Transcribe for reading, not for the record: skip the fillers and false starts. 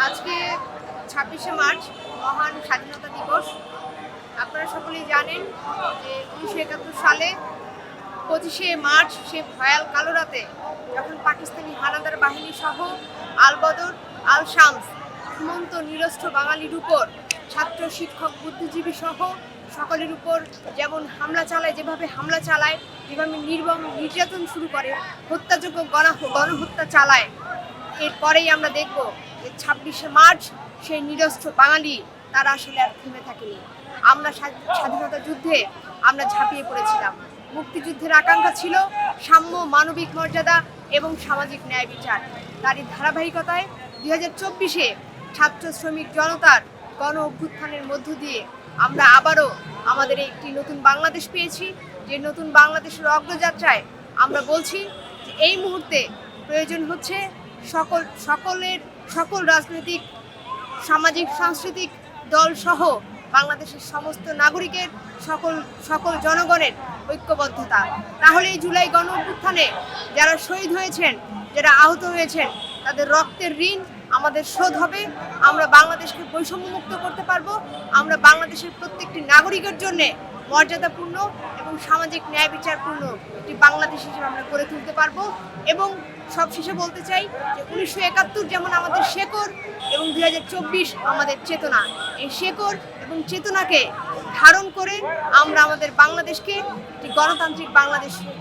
আজকে ২৬শে মার্চ মহান স্বাধীনতা দিবস। আপনারা সকলেই জানেন যে ১৯৭১ সালে ২৫শে মার্চ সে ভয়াল কালো রাতে যখন পাকিস্তানি হানাদার বাহিনী সহ আল বদর, আল শামস, ঘুমন্ত নিরস্ত্র বাঙালির উপর, ছাত্র, শিক্ষক, বুদ্ধিজীবী সহ সকলের উপর যেভাবে হামলা চালায়, যেভাবে নির্মম নির্যাতন শুরু করে, হত্যাযোগ্য গণহত্যা চালায়, এরপরেই আমরা দেখব যে ২৬শে মার্চ সেই নিরস্ত্র বাঙালি তারা আসলে আর থেমে থাকেনি। আমরা স্বাধীনতা যুদ্ধে আমরা ঝাঁপিয়ে পড়েছিলাম। মুক্তিযুদ্ধের আকাঙ্ক্ষা ছিল সাম্য, মানবিক মর্যাদা এবং সামাজিক ন্যায় বিচার। তারই ধারাবাহিকতায় ২০২৪-এ ছাত্র, শ্রমিক জনতার গণ অভ্যুত্থানের মধ্য দিয়ে আমরা আবারও আমাদের একটি নতুন বাংলাদেশ পেয়েছি। যে নতুন বাংলাদেশের অগ্রযাত্রায় আমরা বলছি যে এই মুহূর্তে প্রয়োজন হচ্ছে সকল রাজনৈতিক, সামাজিক, সাংস্কৃতিক দল সহ বাংলাদেশের সমস্ত নাগরিকের, সকল জনগণের ঐক্যবদ্ধতা। তাহলে এই জুলাই গণ অভ্যুত্থানে যারা শহীদ হয়েছেন, যারা আহত হয়েছেন, তাদের রক্তের ঋণ আমাদের শোধ হবে। আমরা বাংলাদেশকে বৈষম্যমুক্ত করতে পারবো। আমরা বাংলাদেশের প্রত্যেকটি নাগরিকের জন্য মর্যাদাপূর্ণ এবং সামাজিক ন্যায় বিচারপূর্ণ একটি বাংলাদেশ হিসেবে আমরা গড়ে তুলতে পারবো। এবং সবশেষে বলতে চাই যে ১৯৭১ যেমন আমাদের শেকড় এবং ২০২৪ আমাদের চেতনা। এই শেকড় এবং চেতনাকে ধারণ করে আমরা আমাদের বাংলাদেশকে একটি গণতান্ত্রিক বাংলাদেশ